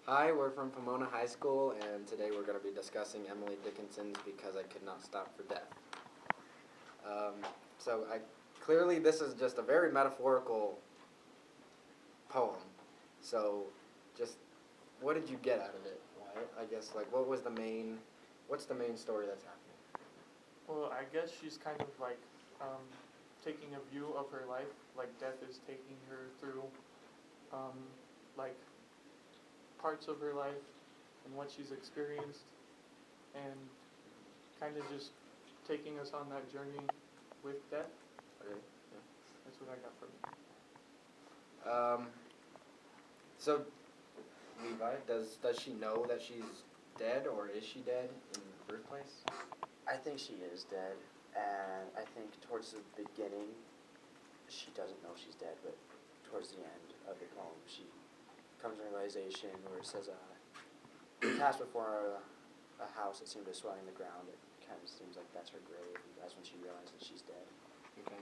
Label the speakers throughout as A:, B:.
A: Hi, we're from Pomona High School, and today we're going to be discussing Emily Dickinson's Because I Could Not Stop for Death. So clearly this is just a very metaphorical poem. So just what did you get out of it, Wyatt? I guess, like, what's the main story that's happening?
B: Well, I guess she's kind of like taking a view of her life, like death is taking her through like parts of her life and what she's experienced, and kind of just taking us on that journey with death.
A: Okay.
B: That's what I got from it.
A: So Levi, does she know that she's dead, or is she dead in the first place?
C: I think she is dead, and I think towards the beginning, she doesn't know she's dead, but towards the end of the poem, she comes to a realization where it says, we passed before a house that seemed to swelling the ground. It kind of seems like that's her grave, and that's when she realizes she's dead.
A: Okay.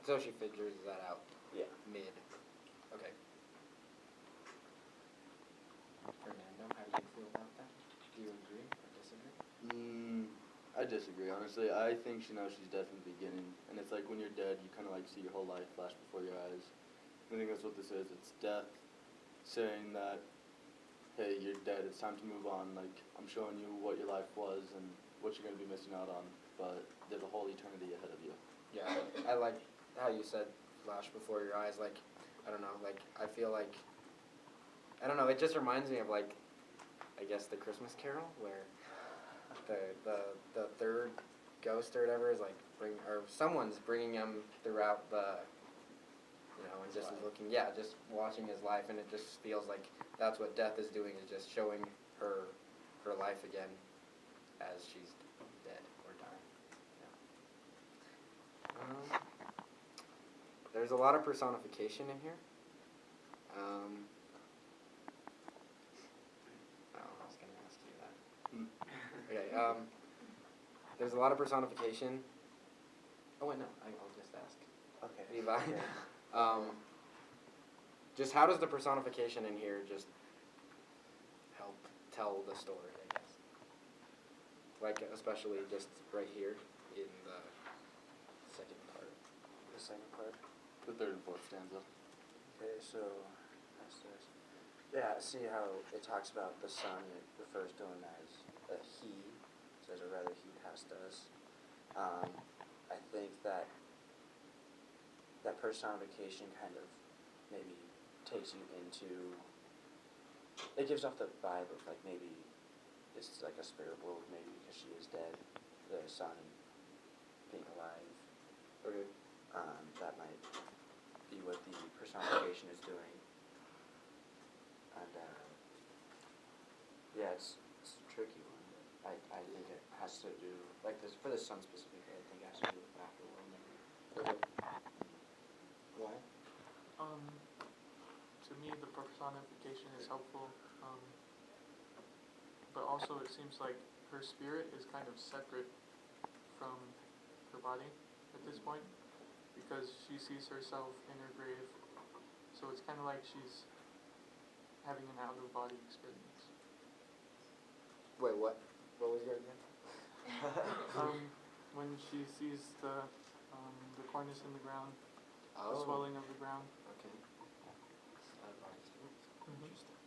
A: So she figures that out.
C: Yeah.
A: Mid. Okay. Fernando, how do you feel about that? Do you agree or disagree?
D: I disagree, honestly. I think she knows she's dead from the beginning, and it's like when you're dead, you kind of like see your whole life flash before your eyes. I think that's what this is. It's death saying that, hey, you're dead, it's time to move on. Like, I'm showing you what your life was and what you're going to be missing out on, but there's a whole eternity ahead of you.
A: Yeah, I like how you said flash before your eyes. Like, I don't know, like, I feel like, I don't know, it just reminds me of, like, I guess the Christmas Carol, where the third ghost or whatever is, like, someone's bringing him throughout the, and just looking, just watching his life, and it just feels like that's what death is doing, is just showing her life again as she's dead or dying. Yeah. There's a lot of personification in here. I was going to ask you that. Okay. There's a lot of personification. Oh wait, no. I'll just ask.
C: Okay.
A: Levi.
C: Okay.
A: Just how does the personification in here just help tell the story, I guess? Like, especially just right here in the second part.
C: The second part?
D: The third and fourth stanza.
C: Okay, so that's this. Yeah, see how it talks about the sun, it refers to him as a he, says or rather he passed us. I think that personification kind of maybe takes you into, it gives off the vibe of like maybe it's like a spirit world, maybe because she is dead, the sun being alive.
A: Okay.
C: That might be what the personification is doing. And it's a tricky one. But I think it has to do, like this for the sun specifically, I think it has to do with afterworld maybe.
A: Okay. Why?
B: To me, the personification is helpful, but also it seems like her spirit is kind of separate from her body at this point, because she sees herself in her grave, so it's kind of like she's having an out-of-body experience.
A: Wait, what? What was your again?
B: When she sees the cornice in the ground, the swelling of the ground.
A: Okay. Interesting.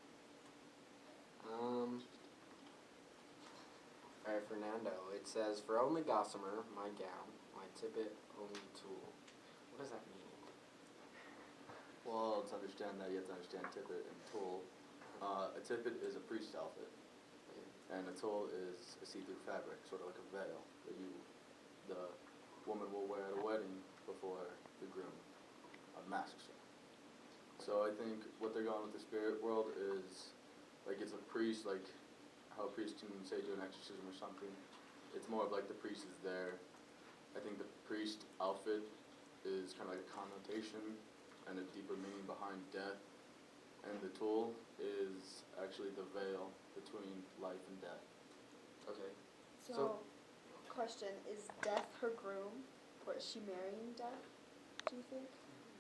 A: Alright, Fernando. It says, "For only gossamer, my gown, my tippet, only tool." What does that mean?
D: Well, to understand that, you have to understand tippet and tool. A tippet is a priest outfit, and a tool is a see-through fabric, sort of like a veil that the woman will wear at a wedding before the groom unmasks her. So I think what they're going with the spirit world is, like, it's a priest, like how a priest can say do an exorcism or something. It's more of like the priest is there. I think the priest outfit is kind of like a connotation and a deeper meaning behind death. And the tool is actually the veil between life and death.
A: Okay.
E: So, question, is Death her groom? Or is she marrying Death, do you think?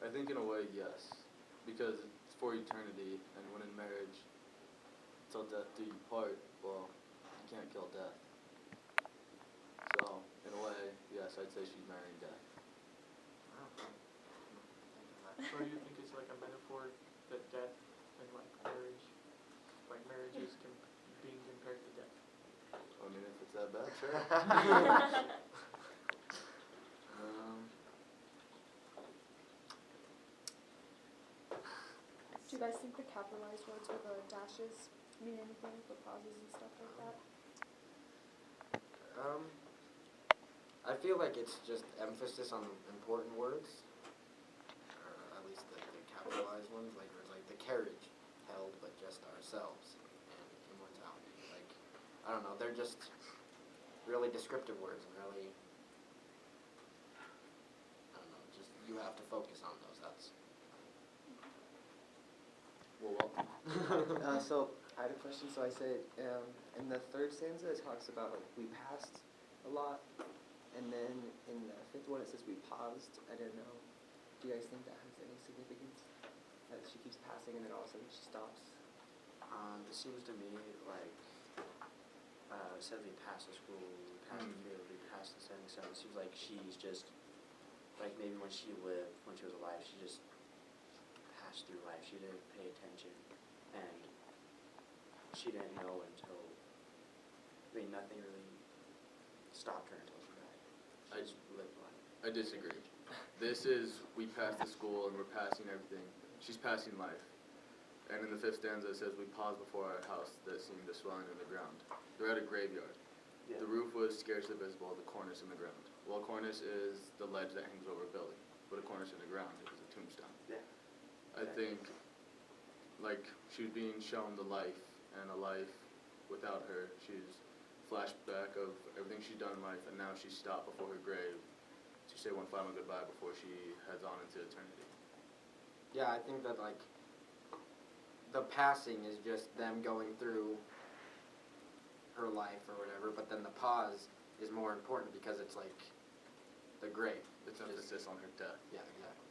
D: I think in a way, yes. Because for eternity, and when in marriage, till death do you part, well, you can't kill death. So, in a way, yes, I'd say she's marrying death.
B: So you think it's like a metaphor that death and like marriage is being compared to death?
D: I mean, if it's that bad, sure.
E: Do you guys think the capitalized words with the dashes mean anything for pauses and stuff like that?
A: I feel like it's just emphasis on important words, or at least the capitalized ones, like there's like the carriage held, but just ourselves, and immortality. Like, I don't know, they're just really descriptive words, and really, I don't know, just you have to focus on those. That's.
D: Well, welcome.
F: So I had a question. So I said in the third stanza it talks about like we passed a lot, and then in the fifth one it says we paused. I didn't know. Do you guys think that has any significance? That she keeps passing and then all of a sudden she stops.
C: It seems to me like it said we passed the school, we passed the field, we passed the setting sun. It seems like she's just like maybe when she lived, when she was alive, she just passed through life. She didn't pay attention, and she didn't know until nothing really stopped her until she died. She just lived life.
D: I disagree. This is, we passed the school and we're passing everything. She's passing life. And in the fifth stanza it says, we paused before our house that seemed to swelling in the ground. They're at a graveyard.
C: Yeah.
D: The roof was scarcely visible, the cornice in the ground. Well, a cornice is the ledge that hangs over a building, but a cornice in the ground is a tombstone.
C: Yeah.
D: I think, like, she was being shown the life, and a life without her. She's flashback of everything she's done in life, and now she's stopped before her grave to say one final goodbye before she heads on into eternity.
A: Yeah, I think that like the passing is just them going through her life or whatever, but then the pause is more important because it's like the grave.
D: It's emphasis on her death.
A: Yeah, exactly.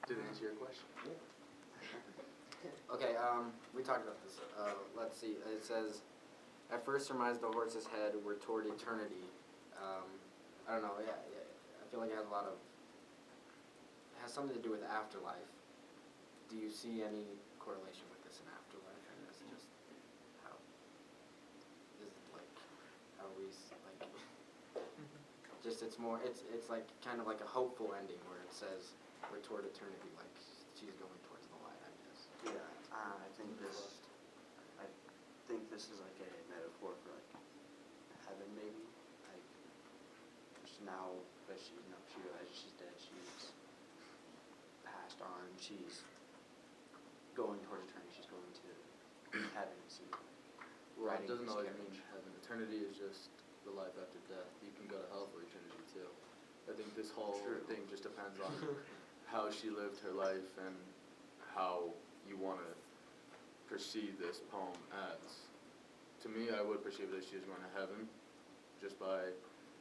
D: Did it answer your question?
A: Okay, we talked about this. Let's see. It says, "At first surmised the horse's head were toward eternity." I don't know. Yeah, I feel like it has a lot of. It has something to do with afterlife. Do you see any correlation with this in afterlife? And it's just how is it like how we like. Just it's more. It's like kind of like a hopeful ending where it says we're toward eternity, like she's going towards the light. I guess.
C: Yeah, I think this is like a metaphor for like heaven, maybe. Like now that she realizes she's dead, she's passed on. She's going towards eternity. She's going to heaven. It seems like.
D: Well, it
C: Riding
D: doesn't
C: this
D: always
C: carriage.
D: mean heaven. Eternity is just the life after death. You can go to hell for eternity too. I think this whole
C: True.
D: thing just depends on how she lived her life and how you want to perceive this poem as. To me, I would perceive it as she's going to heaven, just by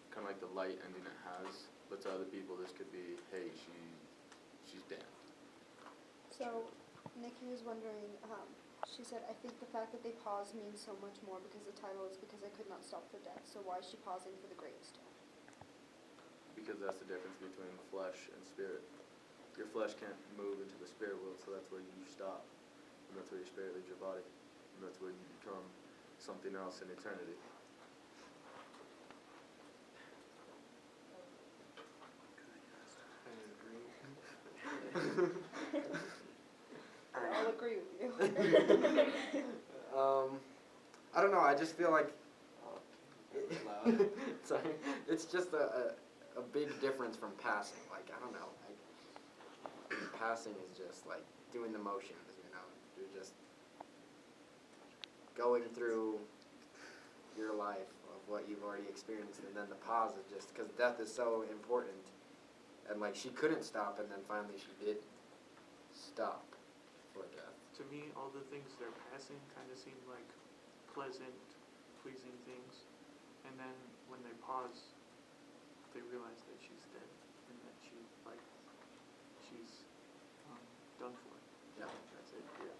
D: kind of like the light ending it has. But to other people, this could be, hey, she's damned.
E: So, Nikki was wondering, she said, I think the fact that they pause means so much more because the title is Because I Could Not Stop for Death. So why is she pausing for the gravestone?
D: Because that's the difference between flesh and spirit. Your flesh can't move into the spirit world, so that's where you stop. And that's where your spirit leaves your body. And that's where you become something else in eternity.
E: I'll agree with you.
A: I don't know. I just feel like. Sorry. It's just a big difference from passing. Like I don't know. Like, passing is just like doing the motions. You know, you're just going through your life of what you've already experienced, and then the pause is just because death is so important. And like she couldn't stop, and then finally she did stop for death.
B: To me, all the things they're passing kind of seem like pleasant, pleasing things. And then when they pause, they realize that she's dead and that she's done for.
D: Yeah.
B: That's it.
D: Yeah.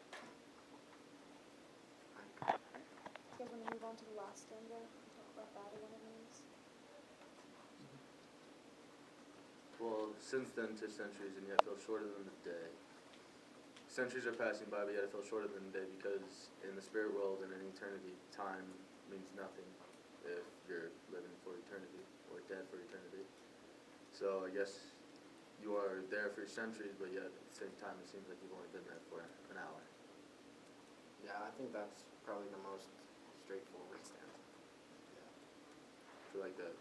E: Do you guys want to move on to the last stanza and talk about that or what it means?
D: Well, since then 'tis centuries, and yet feel shorter than the day. Centuries are passing by, but yet it feels shorter than the day, because in the spirit world and in eternity, time means nothing if you're living for eternity or dead for eternity. So I guess you are there for centuries, but yet at the same time it seems like you've only been there for an hour.
A: Yeah, I think that's probably the most straightforward stanza.
D: Yeah. I feel like that